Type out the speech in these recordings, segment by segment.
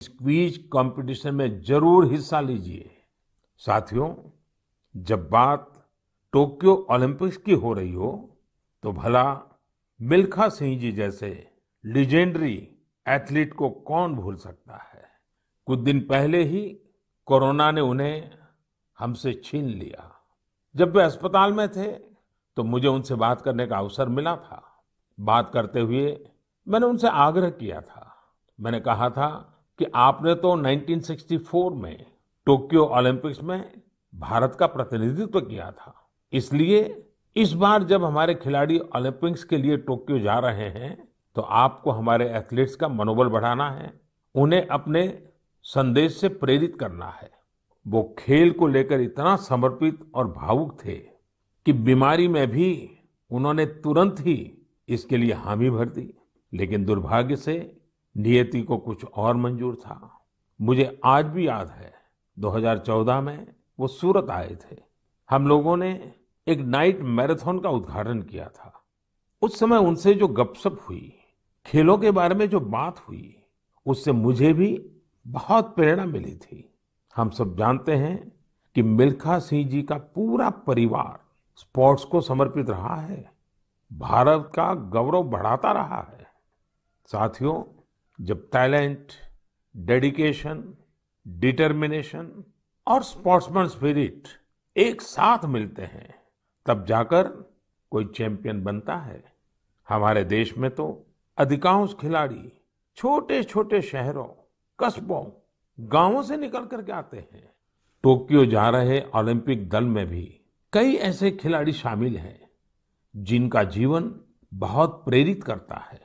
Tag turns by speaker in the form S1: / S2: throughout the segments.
S1: Quiz competition में जरूर हिस्सा लीजिए। साथियों, जब बात टोक्यो ओलंपिक्स की हो रही हो तो भला मिल्खा सिंह जी जैसे लेजेंडरी एथलीट को कौन भूल सकता है। कुछ दिन पहले ही कोरोना ने उन्हें हमसे छीन लिया। जब वे अस्पताल में थे तो मुझे उनसे बात करने का अवसर मिला था। बात करते हुए मैंने उनसे आग्रह किया था। मैंने कहा था कि आपने तो 1964 में टोक्यो ओलंपिक्स में भारत का प्रतिनिधित्व किया था, इसलिए इस बार जब हमारे खिलाड़ी ओलंपिक्स के लिए टोक्यो जा रहे हैं तो आपको हमारे एथलीट्स का मनोबल बढ़ाना है, उन्हें अपने संदेश से प्रेरित करना है। वो खेल को लेकर इतना समर्पित और भावुक थे कि बीमारी में भी उन्होंने तुरंत ही इसके लिए हामी भर दी। लेकिन दुर्भाग्य से नियति को कुछ और मंजूर था। मुझे आज भी याद है 2014 में वो सूरत आए थे। हम लोगों ने एक नाइट मैराथन का उद्घाटन किया था। उस समय उनसे जो गपशप हुई, खेलों के बारे में जो बात हुई, उससे मुझे भी बहुत प्रेरणा मिली थी। हम सब जानते हैं कि मिल्खा सिंह जी का पूरा परिवार स्पोर्ट्स को समर्पित रहा है, भारत का गौरव बढ़ाता रहा है। साथियों, जब टैलेंट, डेडिकेशन, डिटर्मिनेशन और स्पोर्ट्समैन स्पिरिट एक साथ मिलते हैं तब जाकर कोई चैंपियन बनता है। हमारे देश में तो अधिकांश खिलाड़ी छोटे छोटे शहरों, कस्बों, गांवों से निकल करके आते हैं। टोक्यो जा रहे ओलंपिक दल में भी कई ऐसे खिलाड़ी शामिल हैं जिनका जीवन बहुत प्रेरित करता है।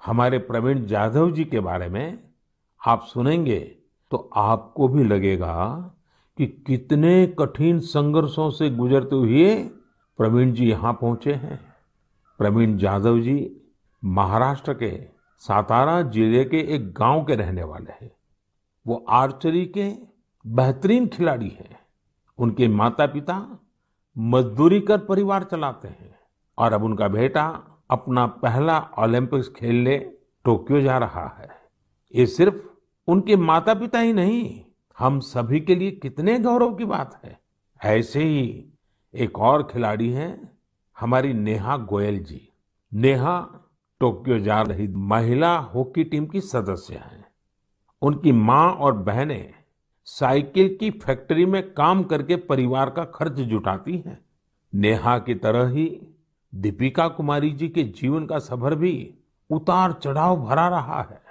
S1: हमारे प्रवीण जाधव जी के बारे में आप सुनेंगे तो आपको भी लगेगा कि कितने कठिन संघर्षों से गुजरते हुए प्रवीण जी यहाँ पहुंचे हैं। प्रवीण जाधव जी महाराष्ट्र के सातारा जिले के एक गांव के रहने वाले हैं। वो आर्चरी के बेहतरीन खिलाड़ी हैं। उनके माता पिता मजदूरी कर परिवार चलाते हैं और अब उनका बेटा अपना पहला ओलंपिक्स खेलने टोक्यो जा रहा है। ये सिर्फ उनके माता पिता ही नहीं, हम सभी के लिए कितने गौरव की बात है। ऐसे ही एक और खिलाड़ी हैं हमारी नेहा गोयल जी। नेहा टोक्यो जा रही महिला हॉकी टीम की सदस्य हैं। उनकी माँ और बहनें साइकिल की फैक्ट्री में काम करके परिवार का खर्च जुटाती हैं। नेहा की तरह ही दीपिका कुमारी जी के जीवन का सफर भी उतार चढ़ाव भरा रहा है।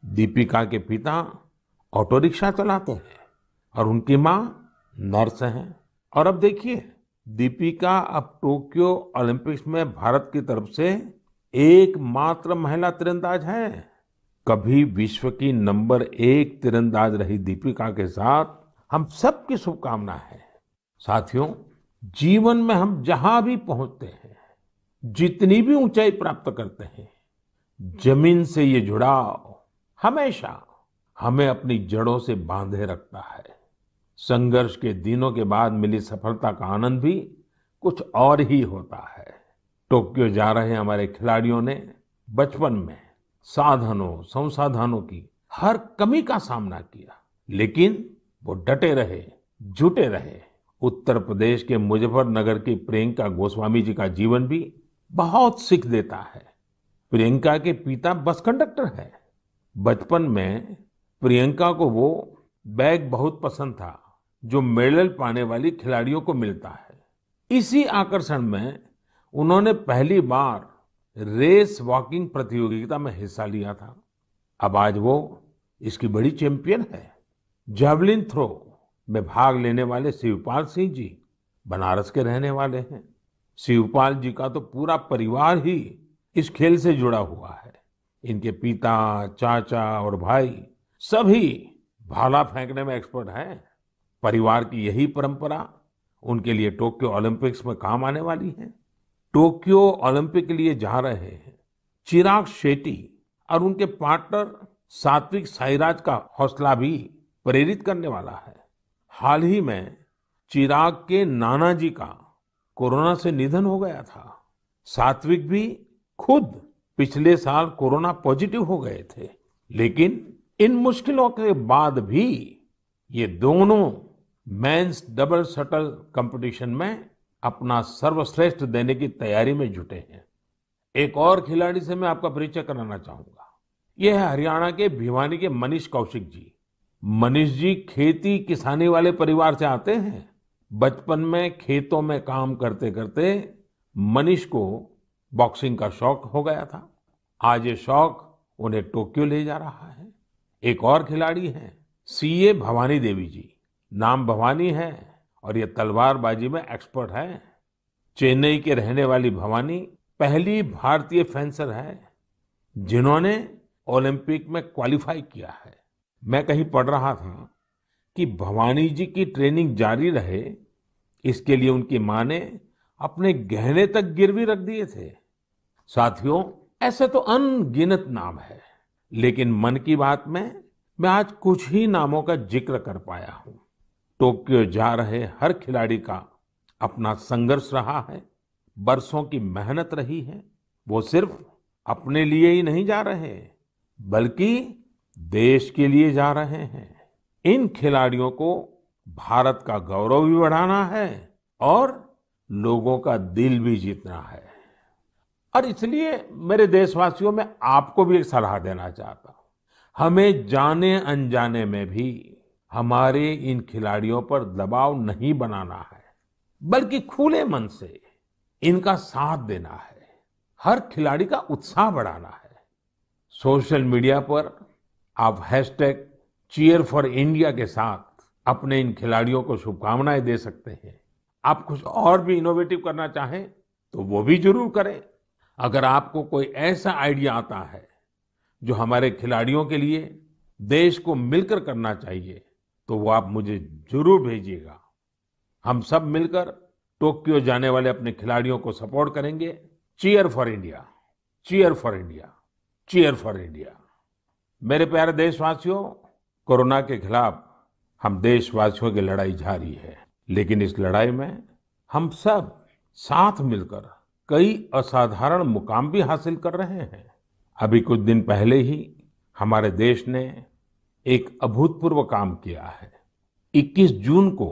S1: दीपिका के पिता ऑटो रिक्शा चलाते हैं और उनकी माँ नर्स हैं। और अब देखिए, दीपिका अब टोक्यो ओलंपिक्स में भारत की तरफ से एकमात्र महिला तीरंदाज है। कभी विश्व की नंबर 1 तीरंदाज रही दीपिका के साथ हम सबकी शुभकामना है। साथियों, जीवन में हम जहां भी पहुंचते हैं, जितनी भी ऊंचाई प्राप्त करते हैं, जमीन से ये जुड़ाव हमेशा हमें अपनी जड़ों से बांधे रखता है। संघर्ष के दिनों के बाद मिली सफलता का आनंद भी कुछ और ही होता है। टोक्यो जा रहे हमारे खिलाड़ियों ने बचपन में साधनों, संसाधनों की हर कमी का सामना किया, लेकिन वो डटे रहे, जुटे रहे। उत्तर प्रदेश के मुजफ्फरनगर की प्रियंका गोस्वामी जी का जीवन भी बहुत सीख देता है। प्रियंका के पिता बस कंडक्टर है। बचपन में प्रियंका को वो बैग बहुत पसंद था जो मेडल पाने वाली खिलाड़ियों को मिलता है। इसी आकर्षण में उन्होंने पहली बार रेस वॉकिंग प्रतियोगिता में हिस्सा लिया था। अब आज वो इसकी बड़ी चैंपियन है। जैवलिन थ्रो में भाग लेने वाले शिवपाल सिंह जी बनारस के रहने वाले हैं। शिवपाल जी का तो पूरा परिवार ही इस खेल से जुड़ा हुआ है। इनके पिता, चाचा और भाई सभी भाला फेंकने में एक्सपर्ट हैं। परिवार की यही परंपरा उनके लिए टोक्यो ओलंपिक्स में काम आने वाली है। टोक्यो ओलंपिक के लिए जा रहे हैं चिराग शेट्टी और उनके पार्टनर सात्विक साईराज का हौसला भी प्रेरित करने वाला है। हाल ही में चिराग के नाना जी का कोरोना से निधन हो गया था। सात्विक भी खुद पिछले साल कोरोना पॉजिटिव हो गए थे, लेकिन इन मुश्किलों के बाद भी ये दोनों मेंस डबल शटल कंपटीशन में अपना सर्वश्रेष्ठ देने की तैयारी में जुटे हैं। एक और खिलाड़ी से मैं आपका परिचय कराना चाहूंगा। ये है हरियाणा के भिवानी के मनीष कौशिक जी। मनीष जी खेती किसानी वाले परिवार से आते हैं। बचपन में खेतों में काम करते करते मनीष को बॉक्सिंग का शौक हो गया था। आज ये शौक उन्हें टोक्यो ले जा रहा है। एक और खिलाड़ी हैं सीए भवानी देवी जी। नाम भवानी है और ये तलवारबाजी में एक्सपर्ट है। चेन्नई के रहने वाली भवानी पहली भारतीय फेंसर है जिन्होंने ओलंपिक में क्वालिफाई किया है। मैं कहीं पढ़ रहा था कि भवानी जी की ट्रेनिंग जारी रहे, इसके लिए उनकी मां ने अपने गहने तक गिरवी रख दिए थे। साथियों, ऐसे तो अनगिनत नाम है, लेकिन मन की बात में मैं आज कुछ ही नामों का जिक्र कर पाया हूं। टोक्यो जा रहे हर खिलाड़ी का अपना संघर्ष रहा है, बरसों की मेहनत रही है। वो सिर्फ अपने लिए ही नहीं जा रहे, बल्कि देश के लिए जा रहे हैं। इन खिलाड़ियों को भारत का गौरव भी बढ़ाना है और लोगों का दिल भी जीतना है। और इसलिए मेरे देशवासियों, में आपको भी एक सलाह देना चाहता हूं। हमें जाने अनजाने में भी हमारे इन खिलाड़ियों पर दबाव नहीं बनाना है, बल्कि खुले मन से इनका साथ देना है। हर खिलाड़ी का उत्साह बढ़ाना है। सोशल मीडिया पर आप हैशटैग चीयर फॉर इंडिया के साथ अपने इन खिलाड़ियों को शुभकामनाएं दे सकते हैं। आप कुछ और भी इनोवेटिव करना चाहें तो वो भी जरूर करें। अगर आपको कोई ऐसा आइडिया आता है जो हमारे खिलाड़ियों के लिए देश को मिलकर करना चाहिए, तो वो आप मुझे जरूर भेजिएगा। हम सब मिलकर टोक्यो जाने वाले अपने खिलाड़ियों को सपोर्ट करेंगे। Cheer for India, cheer for India, cheer for India. मेरे प्यारे देशवासियों, कोरोना के खिलाफ हम देशवासियों की लड़ाई जारी है, लेकिन इस लड़ाई में हम सब साथ मिलकर कई असाधारण मुकाम भी हासिल कर रहे हैं। अभी कुछ दिन पहले ही हमारे देश ने एक अभूतपूर्व काम किया है। 21 जून को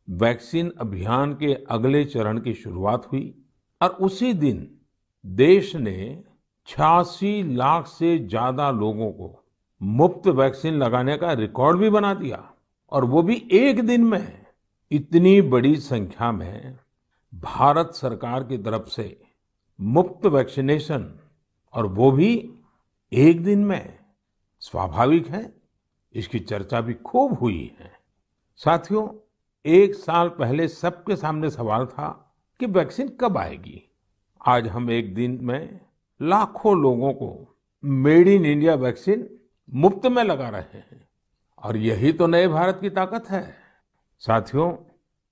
S1: वैक्सीन अभियान के अगले चरण की शुरुआत हुई और उसी दिन देश ने 86 लाख से ज्यादा लोगों को मुफ्त वैक्सीन लगाने का रिकॉर्ड भी बना दिया। और वो भी एक दिन में। इतनी बड़ी संख्या में भारत सरकार की तरफ से मुफ्त वैक्सीनेशन, और वो भी एक दिन में, स्वाभाविक है इसकी चर्चा भी खूब हुई है। साथियों, एक साल पहले सबके सामने सवाल था कि वैक्सीन कब आएगी। आज हम एक दिन में लाखों लोगों को मेड इन इंडिया वैक्सीन मुफ्त में लगा रहे हैं, और यही तो नए भारत की ताकत है। साथियों,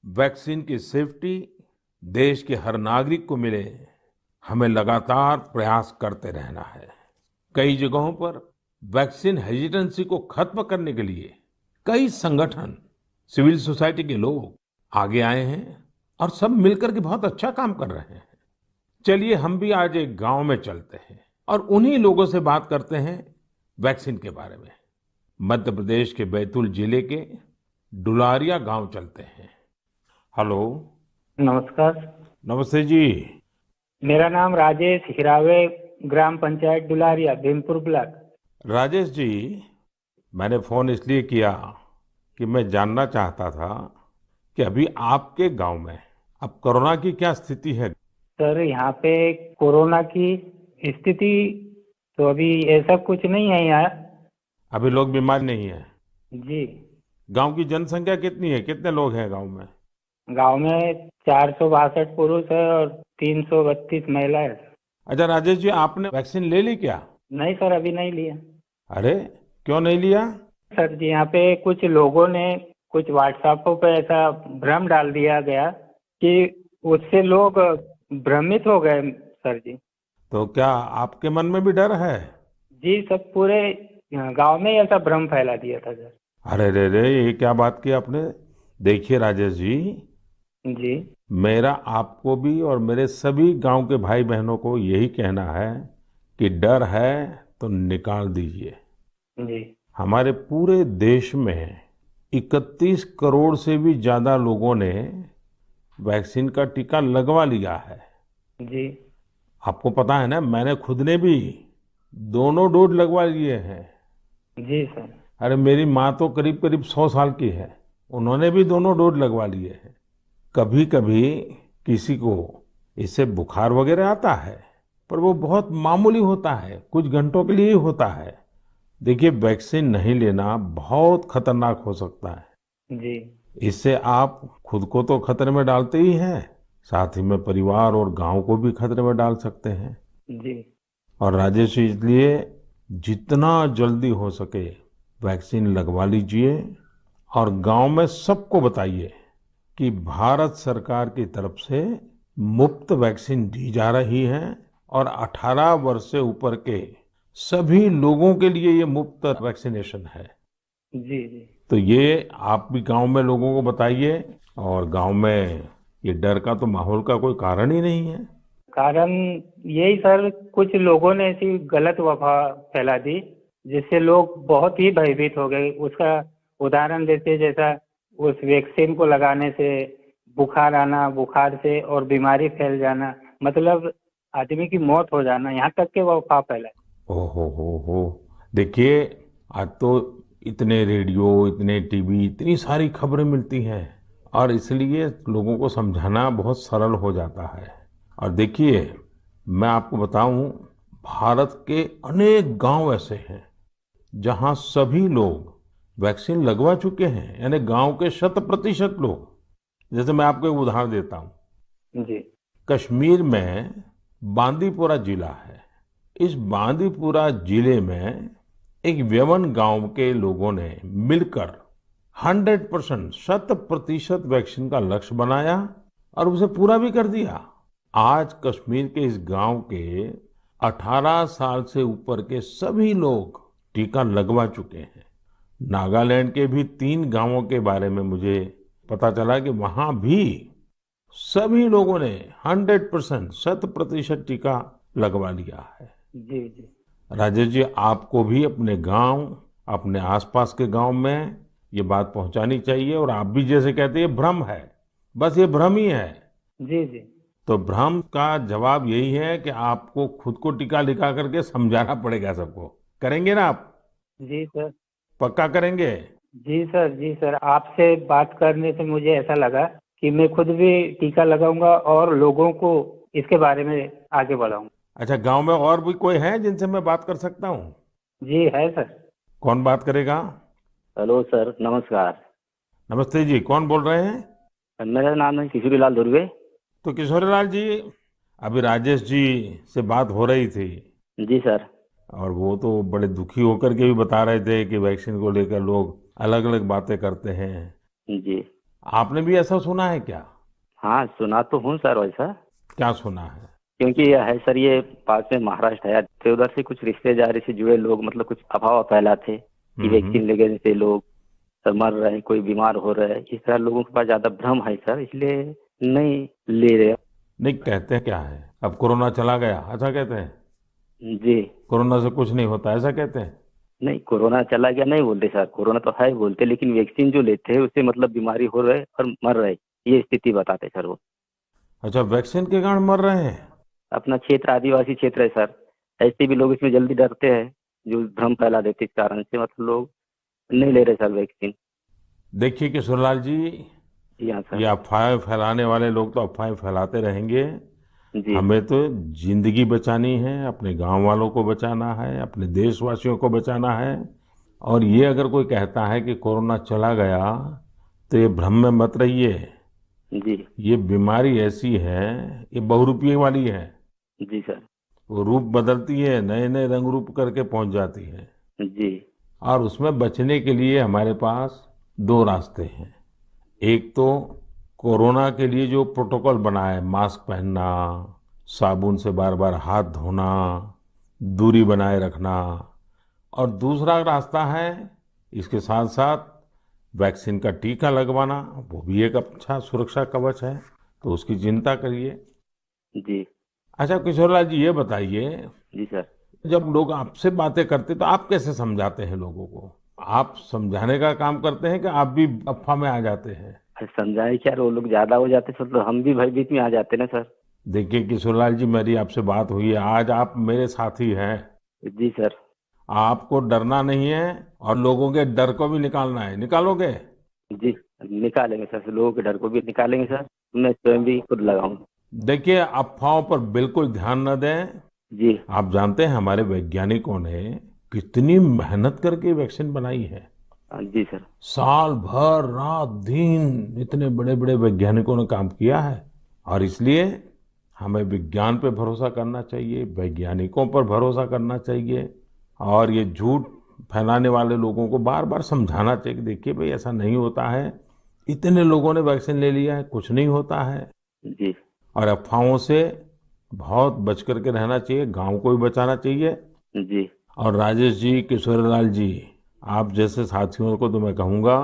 S1: वैक्सीन की सेफ्टी देश के हर नागरिक को मिले, हमें लगातार प्रयास करते रहना है। कई जगहों पर वैक्सीन हेजिटेंसी को खत्म करने के लिए कई संगठन, सिविल सोसाइटी के लोग आगे आए हैं और सब मिलकर के बहुत अच्छा काम कर रहे हैं। चलिए हम भी आज एक गांव में चलते हैं और उन्हीं लोगों से बात करते हैं वैक्सीन के बारे में। मध्य प्रदेश के बैतूल जिले के डुलारिया गांव चलते हैं। हेलो।
S2: नमस्कार।
S1: नमस्ते जी।
S2: मेरा नाम राजेश हिरावे, ग्राम पंचायत डुलारिया, भीमपुर ब्लॉक।
S1: राजेश जी, मैंने फोन इसलिए किया कि मैं जानना चाहता था कि अभी आपके गांव में अब कोरोना की क्या स्थिति है।
S2: सर, यहाँ पे कोरोना की स्थिति तो अभी ऐसा कुछ नहीं है यहाँ।
S1: अभी लोग बीमार नहीं है।
S2: जी।
S1: गांव की जनसंख्या कितनी है, कितने लोग हैं गांव में?
S2: गांव में 462 पुरुष है और 332 महिलाएं।
S1: अच्छा राजेश जी, आपने वैक्सीन ले ली क्या?
S2: नहीं सर, अभी नहीं लिया।
S1: अरे क्यों नहीं लिया?
S2: सर जी, यहाँ पे कुछ लोगों ने कुछ व्हाट्सएप पे ऐसा भ्रम डाल दिया गया कि उससे लोग भ्रमित हो गए सर जी।
S1: तो क्या आपके मन में भी डर है?
S2: जी, सब पूरे गांव में ही ऐसा भ्रम फैला दिया था सर।
S1: अरे रे रे, ये क्या बात की आपने। देखिए राजेश
S2: जी।
S1: मेरा आपको भी और मेरे सभी गांव के भाई बहनों को यही कहना है कि डर है तो निकाल दीजिए।
S2: जी।
S1: हमारे पूरे देश में 31 करोड़ से भी ज्यादा लोगों ने वैक्सीन का टीका लगवा लिया है।
S2: जी।
S1: आपको पता है ना, मैंने खुद ने भी दोनों डोज लगवा लिए हैं।
S2: जी सर।
S1: अरे मेरी माँ तो करीब करीब 100 साल की है, उन्होंने भी दोनों डोज लगवा लिए हैं। कभी कभी किसी को इससे बुखार वगैरह आता है, पर वो बहुत मामूली होता है, कुछ घंटों के लिए ही होता है। देखिए, वैक्सीन नहीं लेना बहुत खतरनाक हो सकता है।
S2: जी।
S1: इससे आप खुद को तो खतरे में डालते ही हैं, साथ ही में परिवार और गांव को भी खतरे में डाल सकते हैं।
S2: जी।
S1: और राजेश जी, इसलिए जितना जल्दी हो सके वैक्सीन लगवा लीजिए और गांव में सबको बताइए कि भारत सरकार की तरफ से मुफ्त वैक्सीन दी जा रही है और 18 वर्ष से ऊपर के सभी लोगों के लिए ये मुफ्त वैक्सीनेशन है।
S2: जी। जी।
S1: तो ये आप भी गांव में लोगों को बताइए, और गांव में ये डर का तो माहौल का कोई कारण ही नहीं है।
S2: कारण यही सर, कुछ लोगों ने ऐसी गलत अफवाह फैला दी जिससे लोग बहुत ही भयभीत हो गए। उसका उदाहरण देते, जैसा उस वैक्सीन को लगाने से बुखार आना, बुखार से और बीमारी फैल जाना, मतलब आदमी की मौत हो जाना, यहाँ तक के वो अफवाह फैलाए।
S1: हो। देखिए, आज तो इतने रेडियो, इतने टीवी, इतनी सारी खबरें मिलती हैं, और इसलिए लोगों को समझाना बहुत सरल हो जाता है। और देखिए, मैं आपको बताऊं, भारत के अनेक गांव ऐसे हैं जहां सभी लोग वैक्सीन लगवा चुके हैं, यानी गांव के 100% लोग। जैसे मैं आपको एक उदाहरण देता हूं।
S2: जी।
S1: कश्मीर में बांदीपुरा जिला है। इस बांदीपुरा जिले में एक व्यवन गांव के लोगों ने मिलकर 100%, 100% वैक्सीन का लक्ष्य बनाया और उसे पूरा भी कर दिया। आज कश्मीर के इस गांव के 18 साल से ऊपर के सभी लोग टीका लगवा चुके हैं। नागालैंड के भी 3 गांवों के बारे में मुझे पता चला कि वहां भी सभी लोगों ने 100%, 100% टीका लगवा लिया है।
S2: जी। जी।
S1: राजेश जी, आपको भी अपने गांव, अपने आसपास के गांव में ये बात पहुंचानी चाहिए। और आप भी जैसे कहते हैं, ये भ्रम है, बस ये भ्रम ही है।
S2: जी। जी।
S1: तो भ्रम का जवाब यही है कि आपको खुद को टीका लिखा करके समझाना पड़ेगा सबको। करेंगे ना आप?
S2: जी सर।
S1: पक्का करेंगे?
S2: जी सर। जी सर, आपसे बात करने से मुझे ऐसा लगा कि मैं खुद भी टीका लगाऊंगा और लोगों को इसके बारे में आगे बढ़ाऊंगा।
S1: अच्छा, गांव में और भी कोई है जिनसे मैं बात कर सकता हूँ?
S2: जी है सर।
S1: कौन बात करेगा?
S3: हेलो सर, नमस्कार।
S1: नमस्ते जी, कौन बोल रहे हैं?
S3: मेरा नाम है किशोरीलाल धुर्वे।
S1: तो किशोरीलाल जी, अभी राजेश जी से बात हो रही थी,
S3: जी सर।
S1: और वो तो बड़े दुखी होकर के भी बता रहे थे कि वैक्सीन को लेकर लोग अलग अलग बातें करते हैं।
S3: जी।
S1: आपने भी ऐसा सुना है क्या?
S3: हाँ, सुना तो हूँ सर वैसा।
S1: क्या सुना है?
S3: क्योंकि यह है सर, ये पास में महाराष्ट्र है, तो उधर से कुछ रिश्तेदारी से जुड़े लोग मतलब कुछ अफवाह फैलाते कि वैक्सीन लेने से लोग सर मर रहे हैं, कोई बीमार हो रहा है। इस तरह लोगों के पास ज्यादा भ्रम है सर, इसलिए नहीं ले रहे।
S1: नहीं, कहते हैं क्या है, अब कोरोना चला गया, ऐसा कहते हैं।
S3: जी।
S1: कोरोना से कुछ नहीं होता, ऐसा कहते हैं।
S3: नहीं, कोरोना चला गया नहीं बोलते सर, कोरोना तो है बोलते, लेकिन वैक्सीन जो लेते हैं उससे मतलब बीमारी हो रहे और मर रहे, ये स्थिति बताते सर वो।
S1: अच्छा, वैक्सीन के कारण मर रहे हैं?
S3: अपना क्षेत्र आदिवासी क्षेत्र है सर, ऐसे भी लोग इसमें जल्दी डरते हैं, जो भ्रम फैला देते इस कारण से मतलब लोग नहीं ले रहे सर वैक्सीन।
S1: देखिए किशोरलाल जी,
S3: जी हाँ
S1: ये
S3: सर।
S1: अफवाहें फैलाने वाले लोग तो अफवाहें फैलाते रहेंगे।
S3: जी।
S1: हमें तो जिंदगी बचानी है, अपने गांव वालों को बचाना है, अपने देशवासियों को बचाना है। और ये अगर कोई कहता है कि कोरोना चला गया, तो ये भ्रम में मत रहिए।
S3: जी।
S1: ये बीमारी ऐसी है, ये बहुरूपिये वाली है।
S3: जी सर।
S1: वो रूप बदलती है, नए नए रंग रूप करके पहुंच जाती है।
S3: जी।
S1: और उसमें बचने के लिए हमारे पास 2 रास्ते हैं। एक तो कोरोना के लिए जो प्रोटोकॉल बना है, मास्क पहनना, साबुन से बार बार हाथ धोना, दूरी बनाए रखना। और दूसरा रास्ता है, इसके साथ साथ वैक्सीन का टीका लगवाना, वो भी एक अच्छा सुरक्षा कवच है, तो उसकी चिंता करिए।
S3: जी।
S1: अच्छा किशोरलाल जी, ये बताइए,
S3: जी सर।
S1: जब लोग आपसे बातें करते तो आप कैसे समझाते हैं लोगों को? आप समझाने का काम करते हैं कि आप भी अफ़वाह में आ जाते हैं?
S3: अरे समझाए क्या, वो लोग ज्यादा हो जाते सर तो हम भी भयभीत में आ जाते ना सर।
S1: देखिए किशोरलाल जी, मेरी आपसे बात हुई है, आज आप मेरे साथी हैं।
S3: जी सर।
S1: आपको डरना नहीं है और लोगों के डर को भी निकालना है। निकालोगे?
S3: जी निकालेंगे सर, लोगों के डर को भी निकालेंगे सर, मैं स्वयं भी खुद लगाऊंगा।
S1: देखिए, अफ़वाहों पर बिल्कुल ध्यान न दें।
S3: जी।
S1: आप जानते हैं हमारे वैज्ञानिकों ने कितनी मेहनत करके वैक्सीन बनाई है।
S3: जी सर।
S1: साल भर रात दिन इतने बड़े बड़े वैज्ञानिकों ने काम किया है। और इसलिए हमें विज्ञान पे भरोसा करना चाहिए, वैज्ञानिकों पर भरोसा करना चाहिए। और ये झूठ फैलाने वाले लोगों को बार बार समझाना चाहिए कि देखिए भाई, ऐसा नहीं होता है। इतने लोगों ने वैक्सीन ले लिया है, कुछ नहीं होता है।
S3: जी।
S1: और अफवाहों से बहुत बच करके रहना चाहिए, गांव को भी बचाना चाहिए।
S3: जी।
S1: और राजेश जी, किशोरीलाल जी, आप जैसे साथियों को तो मैं कहूंगा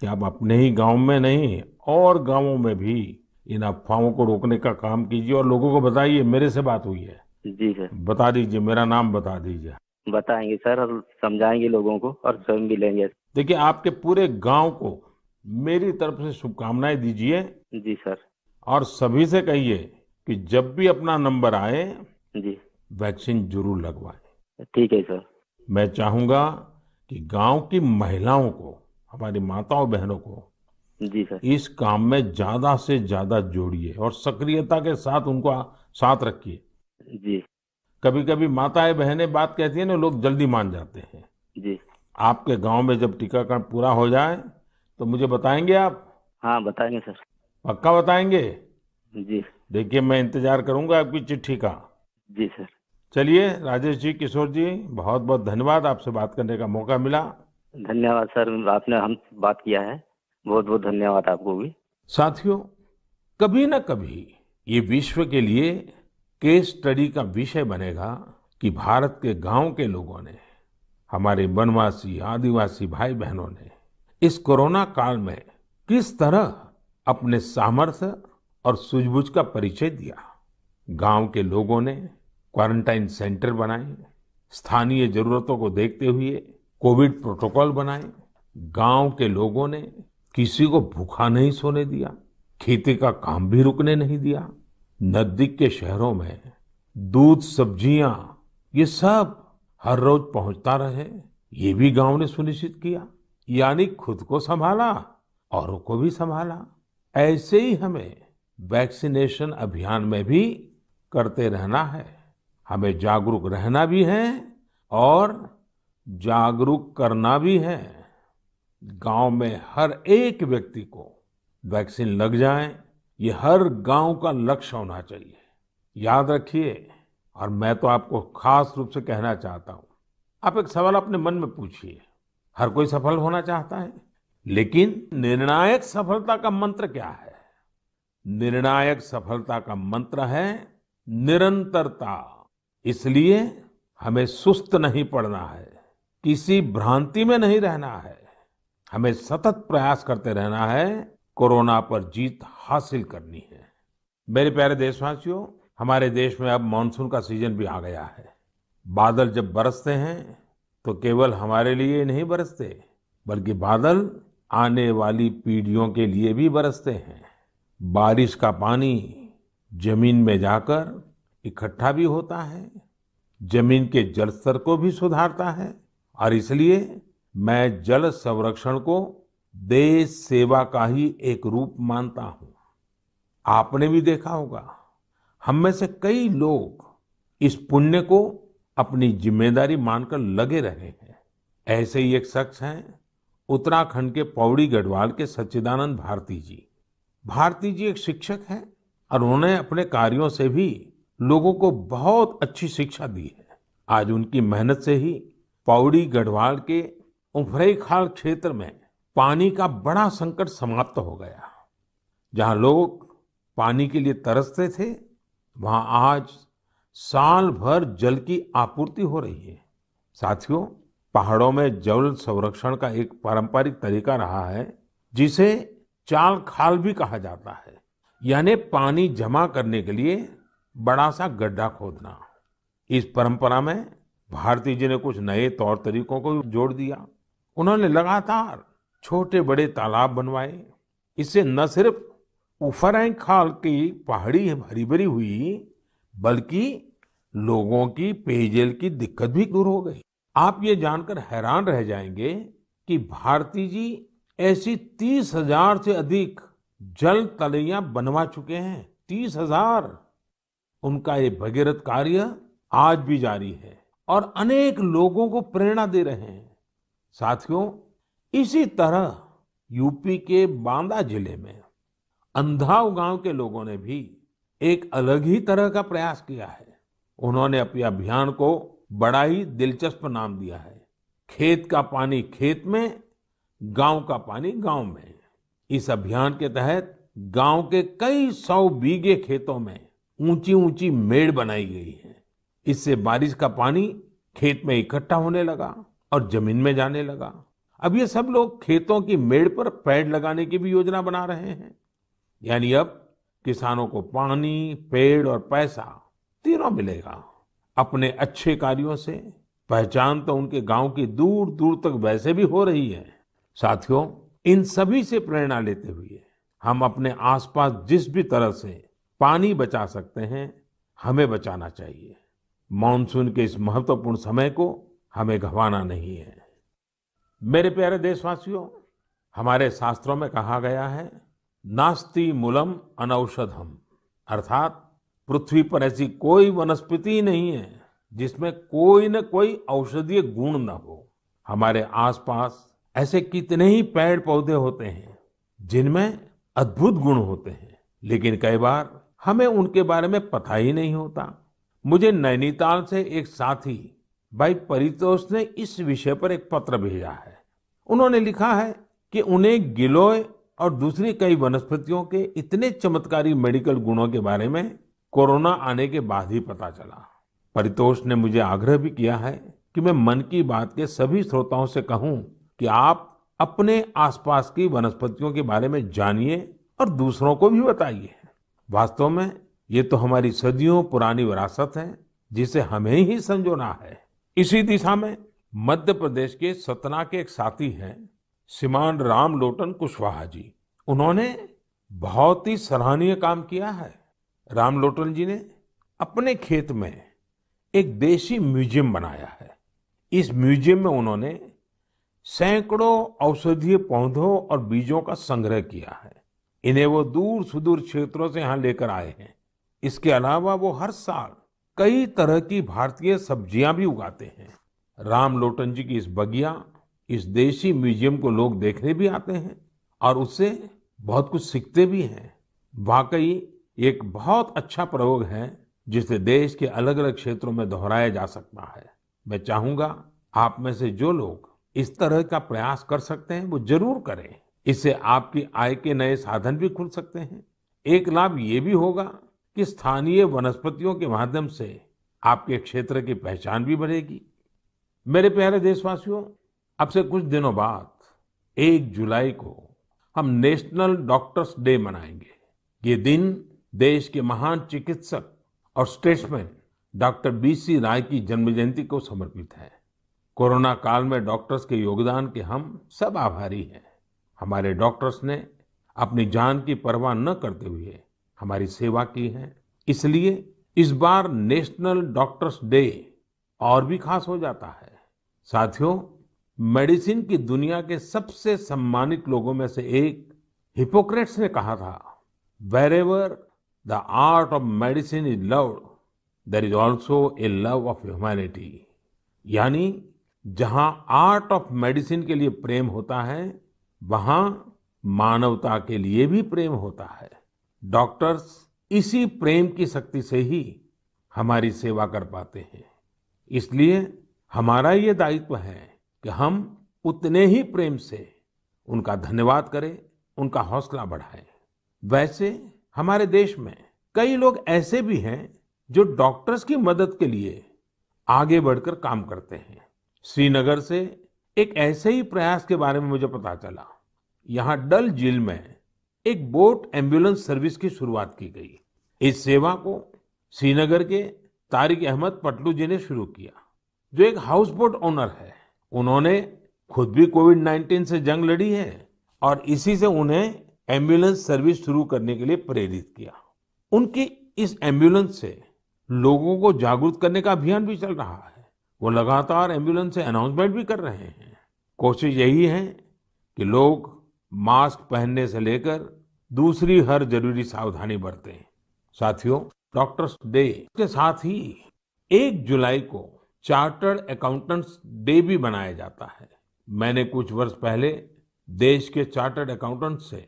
S1: कि आप अपने ही गांव में नहीं और गांवों में भी इन अफवाहों को रोकने का काम कीजिए और लोगों को बताइए मेरे से बात हुई है।
S3: जी सर।
S1: बता दीजिए, मेरा नाम बता दीजिए।
S3: बताएंगे सर और समझाएंगे लोगों को और स्वयं भी लेंगे।
S1: देखिए, आपके पूरे गांव को मेरी तरफ से शुभकामनाएं दीजिए।
S3: जी सर।
S1: और सभी से कहिए कि जब भी अपना नंबर आए,
S3: जी।
S1: वैक्सीन जरूर लगवाएं।
S3: ठीक है सर।
S1: मैं चाहूंगा कि गांव की महिलाओं को, हमारी माताओं बहनों को
S3: जी सर।
S1: इस काम में ज्यादा से ज्यादा जोड़िए और सक्रियता के साथ उनको साथ रखिए।
S3: जी।
S1: कभी कभी माताएं बहनें बात कहती है ना, लोग जल्दी मान जाते हैं।
S3: जी।
S1: आपके गांव में जब टीकाकरण पूरा हो जाए तो मुझे बताएंगे आप?
S3: हाँ बताएंगे सर।
S1: पक्का बताएंगे?
S3: जी।
S1: देखिए, मैं इंतजार करूंगा आपकी चिट्ठी का।
S3: जी सर।
S1: चलिए राजेश जी, किशोर जी, बहुत बहुत धन्यवाद, आपसे बात करने का मौका मिला।
S3: धन्यवाद सर, आपने हम बात किया है, बहुत बहुत धन्यवाद आपको भी।
S1: साथियों, कभी न कभी ये विश्व के लिए केस स्टडी का विषय बनेगा कि भारत के गांव के लोगों ने, हमारे वनवासी आदिवासी भाई बहनों ने इस कोरोना काल में किस तरह अपने सामर्थ्य और सूझबूझ का परिचय दिया। गांव के लोगों ने क्वारंटाइन सेंटर बनाए, स्थानीय जरूरतों को देखते हुए कोविड प्रोटोकॉल बनाए। गांव के लोगों ने किसी को भूखा नहीं सोने दिया, खेती का काम भी रुकने नहीं दिया। नजदीक के शहरों में दूध, सब्जियां, ये सब हर रोज पहुंचता रहे, ये भी गांव ने सुनिश्चित किया। यानी खुद को संभाला, औरों को भी संभाला। ऐसे ही हमें वैक्सीनेशन अभियान में भी करते रहना है। हमें जागरूक रहना भी है और जागरूक करना भी है। गांव में हर एक व्यक्ति को वैक्सीन लग जाए, ये हर गांव का लक्ष्य होना चाहिए। याद रखिए, और मैं तो आपको खास रूप से कहना चाहता हूं, आप एक सवाल अपने मन में पूछिए। हर कोई सफल होना चाहता है, लेकिन निर्णायक सफलता का मंत्र क्या है? निर्णायक सफलता का मंत्र है निरंतरता। इसलिए हमें सुस्त नहीं पड़ना है, किसी भ्रांति में नहीं रहना है। हमें सतत प्रयास करते रहना है, कोरोना पर जीत हासिल करनी है। मेरे प्यारे देशवासियों, हमारे देश में अब मानसून का सीजन भी आ गया है। बादल जब बरसते हैं तो केवल हमारे लिए ही नहीं बरसते, बल्कि बादल आने वाली पीढ़ियों के लिए भी बरसते हैं। बारिश का पानी जमीन में जाकर इकट्ठा भी होता है, जमीन के जल स्तर को भी सुधारता है। और इसलिए मैं जल संरक्षण को देश सेवा का ही एक रूप मानता हूं। आपने भी देखा होगा, हम में से कई लोग इस पुण्य को अपनी जिम्मेदारी मानकर लगे रहे हैं। ऐसे ही एक शख्स हैं उत्तराखंड के पौड़ी गढ़वाल के सच्चिदानंद भारती जी। भारती जी एक शिक्षक हैं और उन्होंने अपने कार्यों से भी लोगों को बहुत अच्छी शिक्षा दी है। आज उनकी मेहनत से ही पौड़ी गढ़वाल के उफरैंखाल क्षेत्र में पानी का बड़ा संकट समाप्त हो गया। जहां लोग पानी के लिए तरसते थे, वहां आज साल भर जल की आपूर्ति हो रही है। साथियों, पहाड़ों में जल संरक्षण का एक पारंपरिक तरीका रहा है, जिसे चाल खाल भी कहा जाता है। यानी पानी जमा करने के लिए बड़ा सा गड्ढा खोदना। इस परंपरा में भारती जी ने कुछ नए तौर तरीकों को जोड़ दिया। उन्होंने लगातार छोटे बड़े तालाब बनवाए। इससे न सिर्फ उफरैंक खाल की पहाड़ी हरी भरी हुई, बल्कि लोगों की पेयजल की दिक्कत भी दूर हो गई। आप ये जानकर हैरान रह जाएंगे कि भारती जी ऐसी 30,000 से अधिक जल तलैया बनवा चुके हैं। 30,000। उनका ये भगीरथ कार्य आज भी जारी है और अनेक लोगों को प्रेरणा दे रहे हैं। साथियों, इसी तरह यूपी के बांदा जिले में अंधाव गांव के लोगों ने भी एक अलग ही तरह का प्रयास किया है। उन्होंने अपने अभियान को बड़ा ही दिलचस्प नाम दिया है, खेत का पानी खेत में, गांव का पानी गांव में। इस अभियान के तहत गांव के कई 100 बीघे खेतों में ऊंची ऊंची मेड़ बनाई गई है। इससे बारिश का पानी खेत में इकट्ठा होने लगा और जमीन में जाने लगा। अब ये सब लोग खेतों की मेड़ पर पेड़ लगाने की भी योजना बना रहे हैं। यानी अब किसानों को पानी, पेड़ और पैसा तीनों मिलेगा। अपने अच्छे कार्यों से पहचान तो उनके गांव की दूर दूर तक वैसे भी हो रही है। साथियों, इन सभी से प्रेरणा लेते हुए हम अपने आसपास जिस भी तरह से पानी बचा सकते हैं, हमें बचाना चाहिए। मानसून के इस महत्वपूर्ण समय को हमें गंवाना नहीं है। मेरे प्यारे देशवासियों, हमारे शास्त्रों में कहा गया है, नास्ति मूलम अनौषधम, अर्थात पृथ्वी पर ऐसी कोई वनस्पति नहीं है जिसमें कोई न कोई औषधीय गुण न हो। हमारे आसपास ऐसे कितने ही पेड़ पौधे होते हैं जिनमें अद्भुत गुण होते हैं, लेकिन कई बार हमें उनके बारे में पता ही नहीं होता। मुझे नैनीताल से एक साथी भाई परितोष ने इस विषय पर एक पत्र भेजा है। उन्होंने लिखा है कि उन्हें गिलोय और दूसरी कई वनस्पतियों के इतने चमत्कारी मेडिकल गुणों के बारे में कोरोना आने के बाद ही पता चला। परितोष ने मुझे आग्रह भी किया है कि मैं मन की बात के सभी श्रोताओं से कहूं कि आप अपने आसपास की वनस्पतियों के बारे में जानिए और दूसरों को भी बताइए। वास्तव में ये तो हमारी सदियों पुरानी विरासत है जिसे हमें ही संजोना है। इसी दिशा में मध्य प्रदेश के सतना के एक साथी हैं श्रीमान रामलोटन कुशवाहा जी। उन्होंने बहुत ही सराहनीय काम किया है। रामलोटन जी ने अपने खेत में एक देशी म्यूजियम बनाया है। इस म्यूजियम में उन्होंने सैकड़ों औषधीय पौधों और बीजों का संग्रह किया है। इन्हें वो दूर सुदूर क्षेत्रों से यहाँ लेकर आए हैं। इसके अलावा वो हर साल कई तरह की भारतीय सब्जियां भी उगाते हैं। रामलोटन जी की इस बगिया, इस देशी म्यूजियम को लोग देखने भी आते हैं और उससे बहुत कुछ सीखते भी हैं। वाकई एक बहुत अच्छा प्रयोग है जिसे देश के अलग अलग क्षेत्रों में दोहराया जा सकता है। मैं चाहूंगा आप में से जो लोग इस तरह का प्रयास कर सकते हैं वो जरूर करें। इससे आपकी आय के नए साधन भी खुल सकते हैं। एक लाभ ये भी होगा कि स्थानीय वनस्पतियों के माध्यम से आपके क्षेत्र की पहचान भी बढ़ेगी। मेरे प्यारे देशवासियों, अब से कुछ दिनों बाद 1 जुलाई को हम नेशनल डॉक्टर्स डे मनाएंगे। ये दिन देश के महान चिकित्सक और स्टेट्समैन डॉक्टर बीसी राय की जन्म जयंती को समर्पित है। कोरोना काल में डॉक्टर्स के योगदान के हम सब आभारी हैं। हमारे डॉक्टर्स ने अपनी जान की परवाह न करते हुए हमारी सेवा की है। इसलिए इस बार नेशनल डॉक्टर्स डे और भी खास हो जाता है। साथियों, मेडिसिन की दुनिया के सबसे सम्मानित लोगों में से एक हिपोक्रेट्स ने कहा था, "Wherever the art of medicine is loved, there is also a love of humanity." यानी जहां आर्ट ऑफ मेडिसिन के लिए प्रेम होता है, वहां मानवता के लिए भी प्रेम होता है। डॉक्टर्स इसी प्रेम की शक्ति से ही हमारी सेवा कर पाते हैं। इसलिए हमारा ये दायित्व है कि हम उतने ही प्रेम से उनका धन्यवाद करें, उनका हौसला बढ़ाएं। वैसे हमारे देश में कई लोग ऐसे भी हैं जो डॉक्टर्स की मदद के लिए आगे बढ़कर काम करते हैं। श्रीनगर से एक ऐसे ही प्रयास के बारे में मुझे पता चला। यहाँ डल झील में एक बोट एम्बुलेंस सर्विस की शुरुआत की गई। इस सेवा को श्रीनगर के तारिक अहमद पटलू जी ने शुरू किया, जो एक हाउस बोट ओनर है। उन्होंने खुद भी कोविड-19 से जंग लड़ी है और इसी से उन्हें एम्बुलेंस सर्विस शुरू करने के लिए प्रेरित किया। उनकी इस एम्बुलेंस से लोगों को जागरूक करने का अभियान भी चल रहा है। वो लगातार एम्बुलेंस से अनाउंसमेंट भी कर रहे हैं। कोशिश यही है कि लोग मास्क पहनने से लेकर दूसरी हर जरूरी सावधानी बरतें। साथियों, डॉक्टर्स डे के साथ ही 1 जुलाई को चार्टर्ड अकाउंटेंट्स डे भी मनाया जाता है। मैंने कुछ वर्ष पहले देश के चार्टर्ड अकाउंटेंट्स से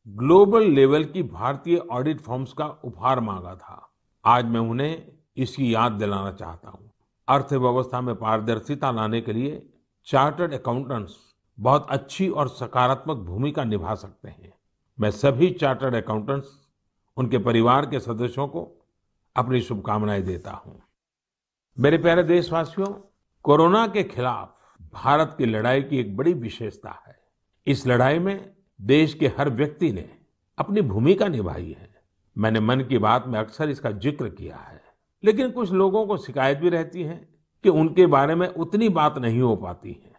S1: ग्लोबल लेवल की भारतीय ऑडिट फर्म्स का उपहार मांगा था। आज मैं उन्हें इसकी याद दिलाना चाहता हूँ। अर्थव्यवस्था में पारदर्शिता लाने के लिए चार्टर्ड अकाउंटेंट्स बहुत अच्छी और सकारात्मक भूमिका निभा सकते हैं। मैं सभी चार्टर्ड अकाउंटेंट्स, उनके परिवार के सदस्यों को अपनी शुभकामनाएं देता हूं। मेरे प्यारे देशवासियों, कोरोना के खिलाफ भारत की लड़ाई की एक बड़ी विशेषता है। इस लड़ाई में देश के हर व्यक्ति ने अपनी भूमिका निभाई है। मैंने मन की बात में अक्सर इसका जिक्र किया है, लेकिन कुछ लोगों को शिकायत भी रहती है कि उनके बारे में उतनी बात नहीं हो पाती है।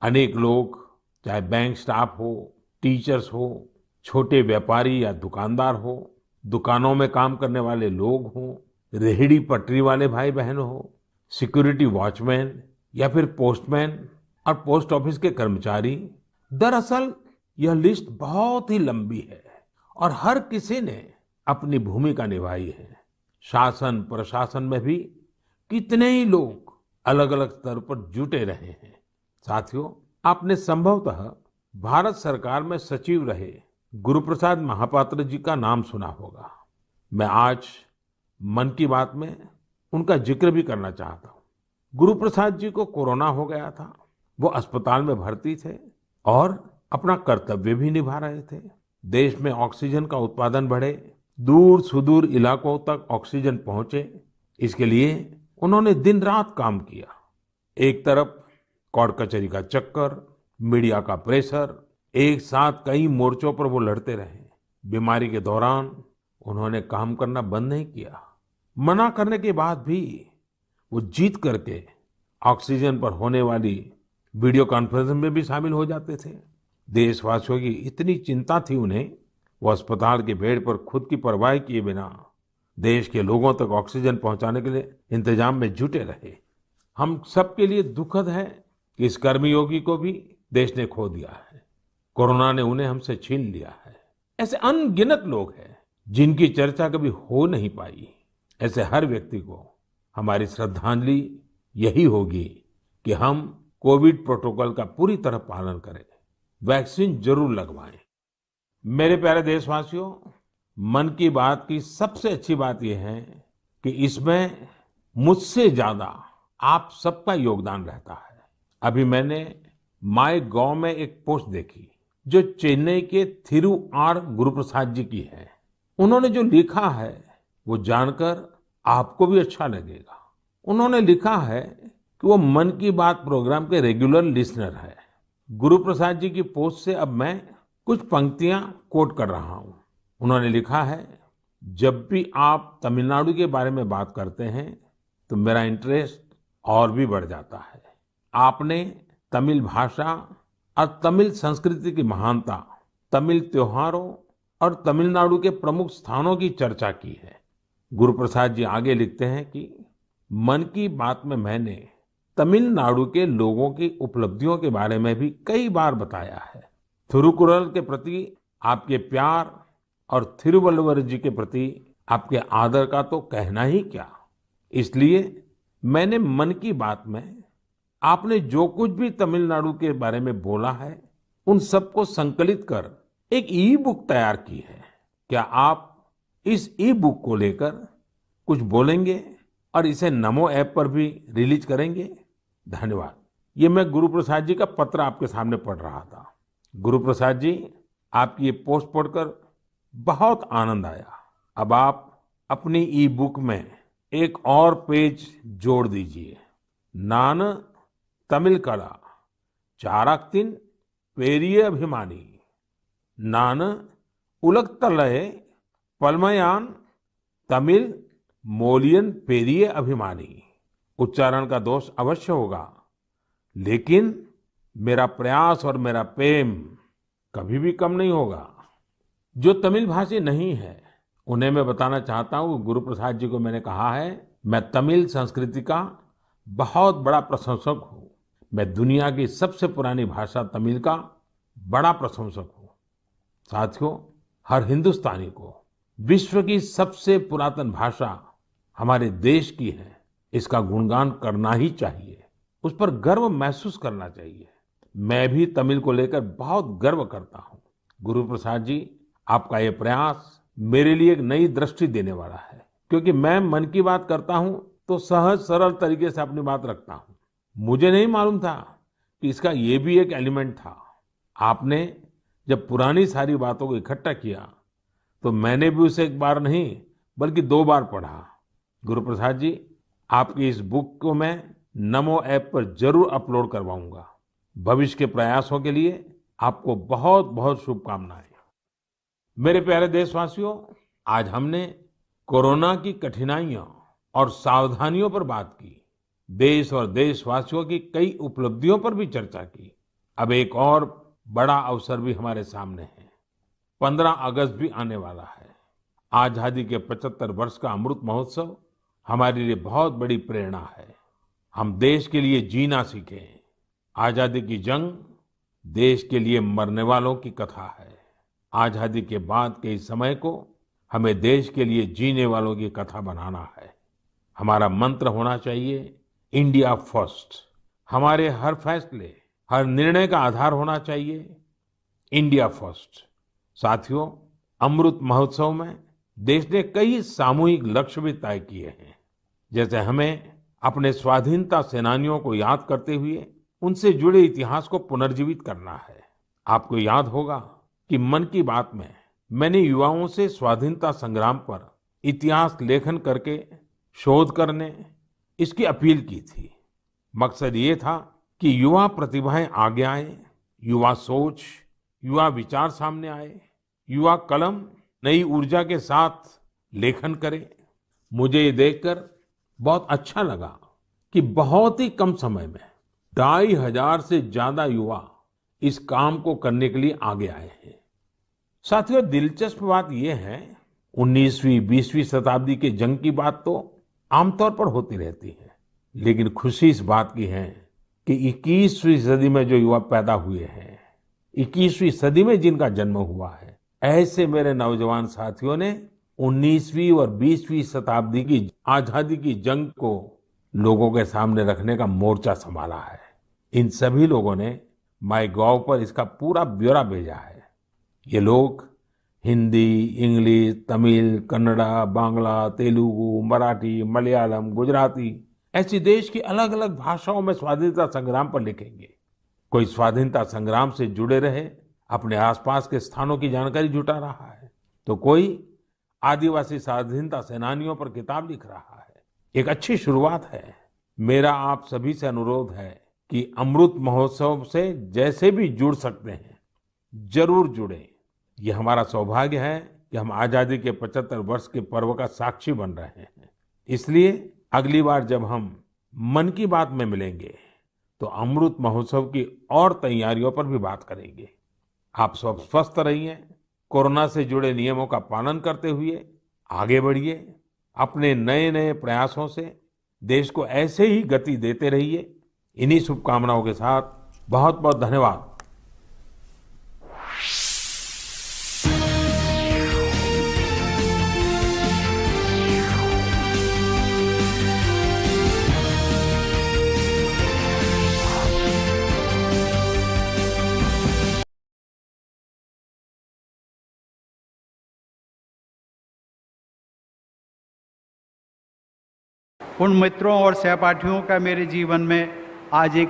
S1: अनेक लोग, चाहे बैंक स्टाफ हो, टीचर्स हो, छोटे व्यापारी या दुकानदार हो, दुकानों में काम करने वाले लोग हों, रेहड़ी पटरी वाले भाई बहन हो, सिक्योरिटी वॉचमैन या फिर पोस्टमैन और पोस्ट ऑफिस के कर्मचारी, दरअसल यह लिस्ट बहुत ही लंबी है और हर किसी ने अपनी भूमिका निभाई है। शासन प्रशासन में भी कितने ही लोग अलग अलग स्तर पर जुटे रहे हैं। साथियों, आपने संभवतः भारत सरकार में सचिव रहे गुरुप्रसाद महापात्र जी का नाम सुना होगा। मैं आज मन की बात में उनका जिक्र भी करना चाहता हूँ। गुरुप्रसाद जी को कोरोना हो गया था। वो अस्पताल में भर्ती थे और अपना कर्तव्य भी निभा रहे थे। देश में ऑक्सीजन का उत्पादन बढ़े, दूर सुदूर इलाकों तक ऑक्सीजन पहुंचे, इसके लिए उन्होंने दिन रात काम किया। एक तरफ कोर्ट कचहरी का चक्कर, मीडिया का प्रेशर, एक साथ कई मोर्चों पर वो लड़ते रहे। बीमारी के दौरान उन्होंने काम करना बंद नहीं किया। मना करने के बाद भी वो जीत करके ऑक्सीजन पर होने वाली वीडियो कॉन्फ्रेंस में भी शामिल हो जाते थे। देशवासियों की इतनी चिंता थी उन्हें, वो अस्पताल के बेड पर खुद की परवाह किए बिना देश के लोगों तक ऑक्सीजन पहुंचाने के लिए इंतजाम में जुटे रहे। हम सबके लिए दुखद है कि इस कर्मयोगी को भी देश ने खो दिया है। कोरोना ने उन्हें हमसे छीन लिया है। ऐसे अनगिनत लोग हैं जिनकी चर्चा कभी हो नहीं पाई। ऐसे हर व्यक्ति को हमारी श्रद्धांजलि यही होगी कि हम कोविड प्रोटोकॉल का पूरी तरह पालन करें, वैक्सीन जरूर लगवाएं। मेरे प्यारे देशवासियों, मन की बात की सबसे अच्छी बात यह है कि इसमें मुझसे ज्यादा आप सबका योगदान रहता है। अभी मैंने माय गॉव में एक पोस्ट देखी जो चेन्नई के थिरु आर गुरुप्रसाद जी की है। उन्होंने जो लिखा है वो जानकर आपको भी अच्छा लगेगा। उन्होंने लिखा है कि वो मन की बात प्रोग्राम के रेगुलर लिसनर है। गुरुप्रसाद जी की पोस्ट से अब मैं कुछ पंक्तियां कोट कर रहा हूं। उन्होंने लिखा है, जब भी आप तमिलनाडु के बारे में बात करते हैं तो मेरा इंटरेस्ट और भी बढ़ जाता है। आपने तमिल भाषा और तमिल संस्कृति की महानता, तमिल त्योहारों और तमिलनाडु के प्रमुख स्थानों की चर्चा की है। गुरुप्रसाद जी आगे लिखते हैं कि मन की बात में मैंने तमिलनाडु के लोगों की उपलब्धियों के बारे में भी कई बार बताया है। थिरुकुरल के प्रति आपके प्यार और थिरुवल्लुवर जी के प्रति आपके आदर का तो कहना ही क्या। इसलिए मैंने मन की बात में आपने जो कुछ भी तमिलनाडु के बारे में बोला है उन सबको संकलित कर एक ई बुक तैयार की है। क्या आप इस ई बुक को लेकर कुछ बोलेंगे और इसे नमो ऐप पर भी रिलीज करेंगे? धन्यवाद। ये मैं गुरुप्रसाद जी का पत्र आपके सामने पढ़ रहा था। गुरुप्रसाद जी, आपकी ये पोस्ट पढ़कर बहुत आनंद आया। अब आप अपनी ई बुक में एक और पेज जोड़ दीजिए। नान तमिल कला चाराक्तिन पेरिये अभिमानी, नान उलगतलय पलमयान तमिल मोलियन पेरिये अभिमानी। उच्चारण का दोष अवश्य होगा, लेकिन मेरा प्रयास और मेरा प्रेम कभी भी कम नहीं होगा। जो तमिल भाषी नहीं है उन्हें मैं बताना चाहता हूँ, गुरु प्रसाद जी को मैंने कहा है, मैं तमिल संस्कृति का बहुत बड़ा प्रशंसक हूँ। मैं दुनिया की सबसे पुरानी भाषा तमिल का बड़ा प्रशंसक हूँ। साथियों, हर हिंदुस्तानी को विश्व की सबसे पुरातन भाषा हमारे देश की है, इसका गुणगान करना ही चाहिए, उस पर गर्व महसूस करना चाहिए। मैं भी तमिल को लेकर बहुत गर्व करता हूँ। गुरु प्रसाद जी, आपका ये प्रयास मेरे लिए एक नई दृष्टि देने वाला है, क्योंकि मैं मन की बात करता हूँ तो सहज सरल तरीके से अपनी बात रखता हूँ। मुझे नहीं मालूम था कि इसका ये भी एक एलिमेंट था। आपने जब पुरानी सारी बातों को इकट्ठा किया तो मैंने भी उसे एक बार नहीं बल्कि 2 बार पढ़ा। गुरु प्रसाद जी, आपकी इस बुक को मैं नमो ऐप पर जरूर अपलोड करवाऊंगा। भविष्य के प्रयासों के लिए आपको बहुत बहुत शुभकामनाएं। मेरे प्यारे देशवासियों, आज हमने कोरोना की कठिनाइयों और सावधानियों पर बात की। देश और देशवासियों की कई उपलब्धियों पर भी चर्चा की। अब एक और बड़ा अवसर भी हमारे सामने है। 15 अगस्त भी आने वाला है। आजादी के 75 वर्ष का अमृत महोत्सव हमारे लिए बहुत बड़ी प्रेरणा है। हम देश के लिए जीना सीखें। आजादी की जंग देश के लिए मरने वालों की कथा है। आजादी के बाद के इस समय को हमें देश के लिए जीने वालों की कथा बनाना है। हमारा मंत्र होना चाहिए इंडिया फर्स्ट। हमारे हर फैसले, हर निर्णय का आधार होना चाहिए इंडिया फर्स्ट। साथियों, अमृत महोत्सव में देश ने कई सामूहिक लक्ष्य भी तय किए हैं। जैसे हमें अपने स्वाधीनता सेनानियों को याद करते हुए उनसे जुड़े इतिहास को पुनर्जीवित करना है। आपको याद होगा कि मन की बात में मैंने युवाओं से स्वाधीनता संग्राम पर इतिहास लेखन करके शोध करने इसकी अपील की थी। मकसद ये था कि युवा प्रतिभाएं आगे आए, युवा सोच, युवा विचार सामने आए, युवा कलम नई ऊर्जा के साथ लेखन करे। मुझे ये देखकर बहुत अच्छा लगा कि बहुत ही कम समय में 2500 से ज्यादा युवा इस काम को करने के लिए आगे आए हैं। साथियों, दिलचस्प बात यह है, 19वीं 20वीं शताब्दी के जंग की बात तो आमतौर पर होती रहती है, लेकिन खुशी इस बात की है कि 21वीं सदी में जो युवा पैदा हुए हैं, 21वीं सदी में जिनका जन्म हुआ है, ऐसे मेरे नौजवान साथियों ने 19वीं और 20वीं शताब्दी की आजादी की जंग को लोगों के सामने रखने का मोर्चा संभाला है। इन सभी लोगों ने माईगॉव पर इसका पूरा ब्यौरा भेजा है। ये लोग हिंदी, इंग्लिश, तमिल, कन्नड़ा, बांग्ला, तेलुगु, मराठी, मलयालम, गुजराती ऐसी देश की अलग अलग भाषाओं में स्वाधीनता संग्राम पर लिखेंगे। कोई स्वाधीनता संग्राम से जुड़े रहे अपने आसपास के स्थानों की जानकारी जुटा रहा है, तो कोई आदिवासी स्वाधीनता सेनानियों पर किताब लिख रहा है। एक अच्छी शुरुआत है। मेरा आप सभी से अनुरोध है कि अमृत महोत्सव से जैसे भी जुड़ सकते हैं जरूर जुड़ें। ये हमारा सौभाग्य है कि हम आजादी के 75 वर्ष के पर्व का साक्षी बन रहे हैं। इसलिए अगली बार जब हम मन की बात में मिलेंगे तो अमृत महोत्सव की और तैयारियों पर भी बात करेंगे। आप सब स्वस्थ रहिए, कोरोना से जुड़े नियमों का पालन करते हुए आगे बढ़िए। अपने नए नए प्रयासों से देश को ऐसे ही गति देते रहिए। इन्हीं शुभकामनाओं के साथ बहुत बहुत धन्यवाद।
S4: उन मित्रों और सहपाठियों का मेरे जीवन में आज एक